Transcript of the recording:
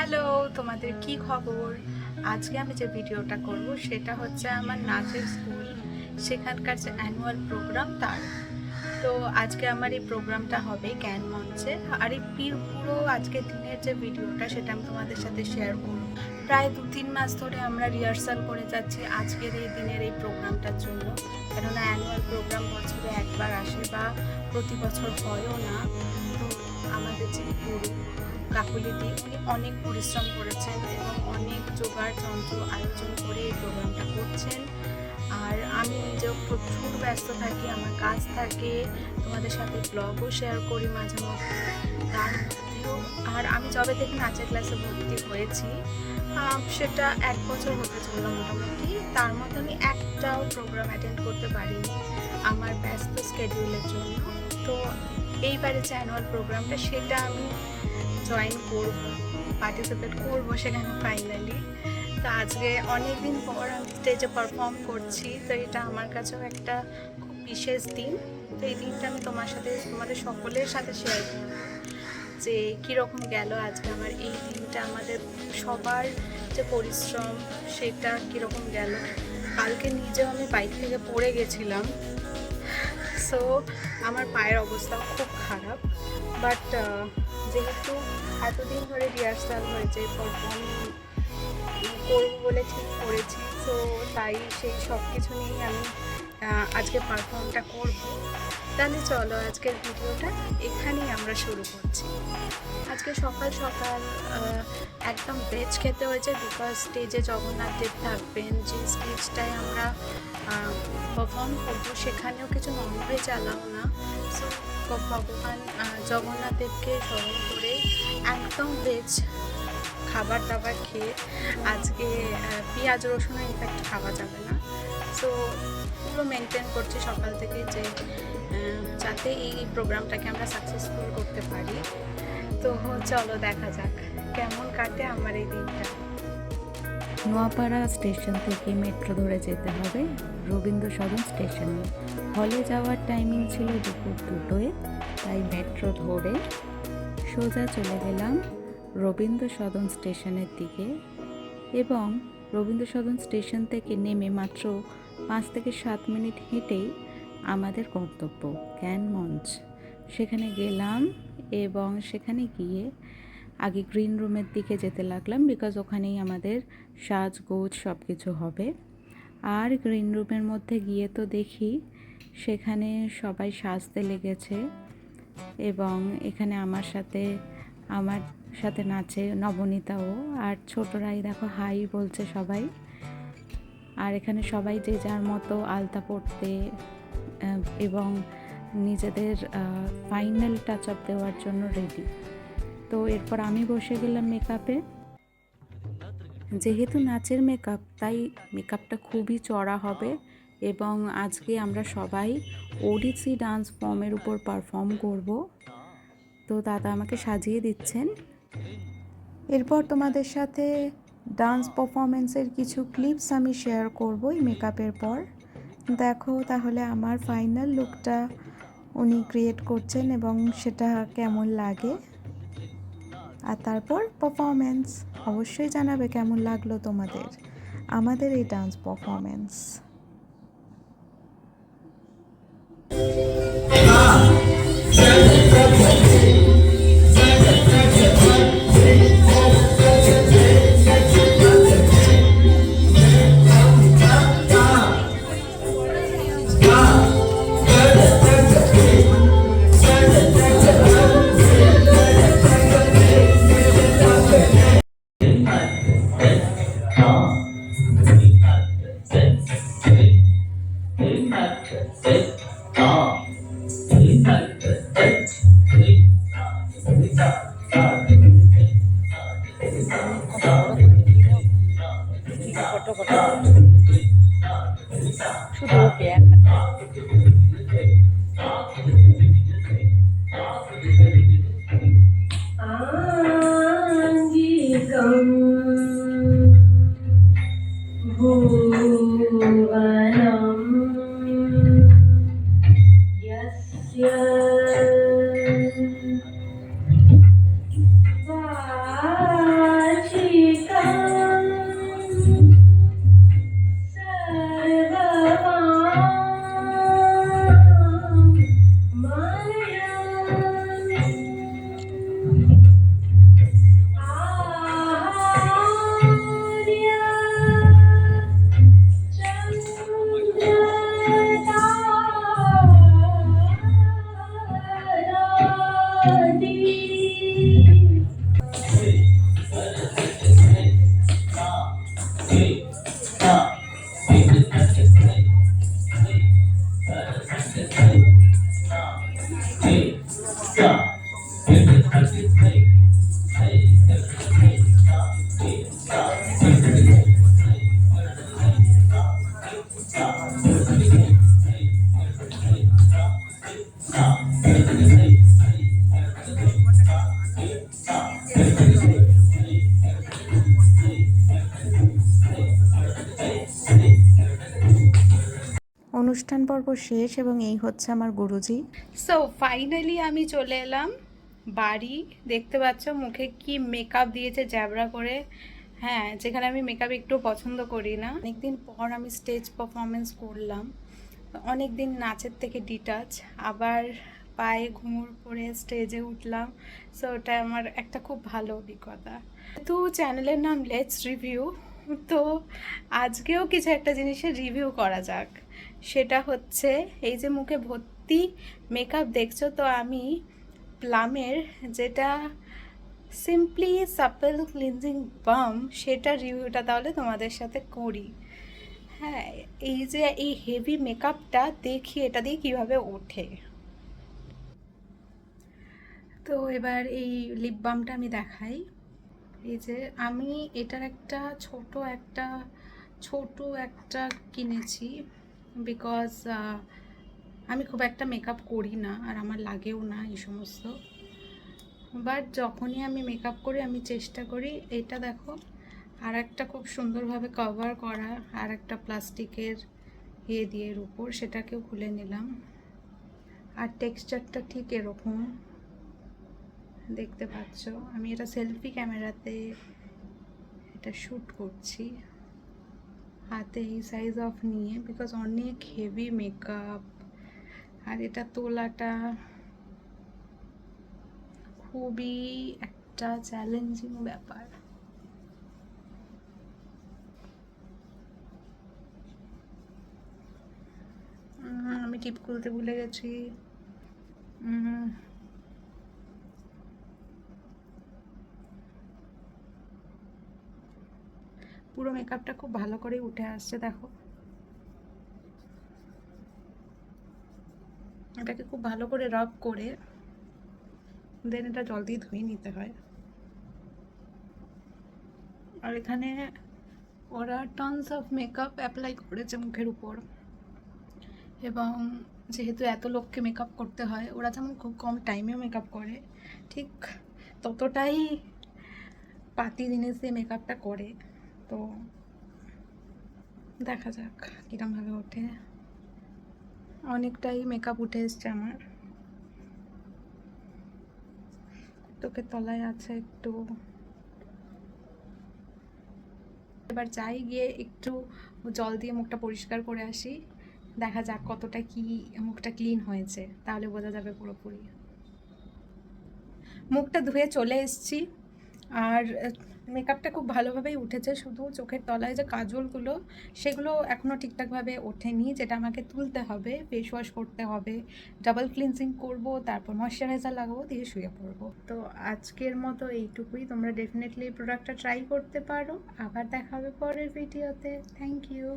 Hello, তোমাদের কি খবর? আজকে আমি যে ভিডিওটা করব সেটা হচ্ছে আমার নাচের স্কুল, সেখানকার যে অ্যানুয়াল প্রোগ্রাম তার। তো আজকে আমার এই প্রোগ্রামটা হবে জ্ঞান মঞ্চে, আর এই পুরো আজকের দিনের যে ভিডিওটা সেটা আমি তোমাদের সাথে শেয়ার করব। প্রায় 2-3 মাস ধরে আমরা রিহার্সাল করে যাচ্ছি আজকের এই দিনের এই প্রোগ্রামটার জন্য, কেননা অ্যানুয়াল প্রোগ্রাম বছরে একবার আসে বা প্রতি বছর হয়ও না। তো আমাদের যে গুরু কাকুলিদি উনি অনেক পরিশ্রম করেছেন এবং অনেক জোগাড় যন্ত্র আয়োজন করে এই প্রোগ্রামটা করছেন। আর আমি নিজেও প্রচুর ব্যস্ত থাকি, আমার কাজ থাকে, তোমাদের সাথে ব্লগও শেয়ার করি মাঝে মধ্যে। তার মধ্যেও আর আমি যবে থেকে নাচের ক্লাসে ভর্তি হয়েছি সেটা 1 বছর হতে চললো মোটামুটি, তার মধ্যে আমি একটাও প্রোগ্রাম অ্যাটেন্ড করতে পারিনি আমার ব্যস্ত স্কেডিউলের জন্য। তো এইবারে যে অ্যানুয়াল প্রোগ্রামটা সেটা আমি জয়েন করব, পার্টিসিপেট করব সেখানে ফাইনালি। তো আজকে অনেক দিন পর আমি স্টেজে পারফর্ম করছি, তো এটা আমার কাছেও একটা খুব বিশেষ দিন। তো এই দিনটা আমি তোমাদের সকলের সাথে শেয়ার করব যে কীরকম গেল আজকে আমার এই দিনটা, আমাদের সবার যে পরিশ্রম সেটা কীরকম গেল। কালকে নিজেও আমি বাইক থেকে পড়ে গেছিলাম, সো আমার পায়ের অবস্থা খুব খারাপ। বাট যেহেতু এতদিন ধরে রিহার্সাল হয়েছে, পারফর্ম করবো বলে ঠিক করেছি, সো তাই সেই সব কিছু নিয়েই আমি আজকে পারফর্মটা করব। তাহলে চলো আজকের ভিডিওটা এখানেই আমরা শুরু করছি। আজকে সকাল সকাল একদম ভেজ খেতে হয়েছে, বিকজ স্টেজে জগন্নাথ দেব থাকবেন, যে স্টেজটায় আমরা পারফর্ম করবো সেখানেও কিছু ননভেজ অ্যালাউ না। সো ভগবান জগন্নাথ দেবকে স্মরণ করে একদম ভেজ খাবার দাবার খেয়ে, আজকে পেঁয়াজ রসুনও ইনফ্যাক্ট খাওয়া যাবে না। সো পুরো মেনটেন করছি সকাল থেকে যে যাতে এই প্রোগ্রামটাকে আমরা সাকসেসফুল করতে পারি। তো চলো দেখা যাক কেমন কাটে আমার এই দিনটা। নোয়াপাড়া স্টেশন থেকে মেট্রো ধরে যেতে হবে রবীন্দ্র সদন স্টেশনে। হলে যাওয়ার টাইমিং ছিল দুপুর 2টোয়, তাই মেট্রো ধরে সোজা চলে গেলাম রবীন্দ্র সদন স্টেশনের দিকে। এবং রবীন্দ্র সদন স্টেশন থেকে নেমে মাত্র 5 থেকে 7 মিনিট হেঁটেই আমাদের গন্তব্য জ্ঞান মঞ্চ। সেখানে গেলাম এবং সেখানে গিয়ে আগে গ্রিন রুমের দিকে যেতে লাগলাম, বিকজ ওখানেই আমাদের সাজগোজ সব কিছু হবে। আর গ্রিন রুমের মধ্যে গিয়ে তো দেখি সেখানে সবাই সাজতে লেগেছে এবং এখানে আমার সাথে নাচে নবনীতাও, আর ছোটরাই দেখো হাই বলছে সবাই। আর এখানে সবাই যে যার মতো আলতা পরতে এবং নিজেদের ফাইনাল টাচ আপ দেওয়ার জন্য রেডি। তো এরপর আমি বসে গেলাম মেকআপে। যেহেতু নাচের মেকআপ, তাই মেকআপটা খুবই চড়া হবে এবং আজকে আমরা সবাই ওডিসি ডান্স ফর্মের উপর পারফর্ম করব। তো দাদা আমাকে সাজিয়ে দিচ্ছেন। এরপর তোমাদের সাথে ডান্স পারফরমেন্সের কিছু ক্লিপস আমি শেয়ার করব এই মেকআপের পর। দেখো তাহলে আমার ফাইনাল লুকটা উনি ক্রিয়েট করছেন এবং সেটা কেমন লাগে। আর তারপর পারফরমেন্স অবশ্যই জানাবে কেমন লাগলো তোমাদের আমাদের এই ডান্স পারফরমেন্স। শুধু ওকে অনুষ্ঠান পর্ব শেষ এবং এই হচ্ছে আমার গুরুজি। সো ফাইনালি আমি চলে এলাম বাড়ি। দেখতে পাচ্ছ মুখে কি মেকআপ দিয়েছে জ্যাবরা করে। হ্যাঁ, যেখানে আমি মেকআপ একটু পছন্দ করি না। অনেকদিন পর আমি স্টেজ পারফরমেন্স করলাম, অনেক দিন নাচের থেকে ডিটাচ, আবার পায়ে ঘুঙুর পরে স্টেজে উঠলাম। সো ওটা আমার একটা খুব ভালো অভিজ্ঞতা। তো চ্যানেলের নাম লেটস রিভিউ, তো আজকেও কিছু একটা জিনিসের রিভিউ করা যাক। সেটা হচ্ছে এই যে মুখে ভর্তি মেকআপ দেখছো, তো আমি প্লামের যেটা সিম্পলি সাপেল ক্লিনজিং বাম, সেটা রিভিউটা তাহলে তোমাদের সাথে করি। হ্যাঁ, এই যে এই হেভি মেকআপটা দেখি এটা দিয়ে কীভাবে ওঠে। তো এবার এই লিপ বামটা আমি দেখাই। এই যে আমি এটার একটা ছোট একটা কিনেছি, বিকজ আমি খুব একটা মেকআপ করি না আর আমার লাগেও না এই সমস্ত। বাট যখনই আমি মেকআপ করি আমি চেষ্টা করি, এটা দেখো আর একটা খুব সুন্দরভাবে কভার করা আর একটা প্লাস্টিকের দিয়ে এর উপর, সেটাকেও খুলে নিলাম। আর টেক্সচারটা ঠিক এরকম দেখতে পাচ্ছ। আমি এটা সেলফি ক্যামেরাতে এটা শ্যুট করছি হাতে এই সাইজ অফ নিয়ে, বিকজ অনেক হেভি মেকআপ আর এটা তোলাটা খুবই একটা চ্যালেঞ্জিং ব্যাপার। আমি টিপ খুলতে ভুলে গেছি। পুরো মেকআপটা খুব ভালো করে উঠে আসছে দেখো। এটাকে খুব ভালো করে রাব করে দেন এটা জল দিয়ে ধুয়ে নিতে হয়। আর এখানে ওরা টনস অফ মেকআপ অ্যাপ্লাই করেছে মুখের উপর, এবং যেহেতু এত লোককে মেকআপ করতে হয়, ওরা যেমন খুব কম টাইমেও মেকআপ করে, ঠিক ততটাই পাতি জিনিস দিয়ে মেকআপটা করে। তো দেখা যাক কীরমভাবে ওঠে। অনেকটাই মেকআপ উঠে এসছে আমার। চোখের তলায় আছে একটু। এবার যাই গিয়ে একটু জল দিয়ে মুখটা পরিষ্কার করে আসি, দেখা যাক কতটা কি মুখটা ক্লিন হয়েছে, তাহলে বোঝা যাবে পুরোপুরি। মুখটা ধুয়ে চলে এসেছি আর মেকআপটা খুব ভালোভাবেই উঠেছে, শুধু চোখের তলায় যে কাজলগুলো সেগুলো এখনও ঠিকঠাকভাবে ওঠেনি, যেটা আমাকে তুলতে হবে, ফেস ওয়াশ করতে হবে, ডাবল ক্লিনজিং করব, তারপর ময়শ্চারাইজার লাগাবো, দিয়ে শুয়ে পড়বো। তো আজকের মতো এইটুকুই। তোমরা ডেফিনেটলি এই প্রোডাক্টটা ট্রাই করতে পারো। আবার দেখা হবে পরের ভিডিওতে। Thank you.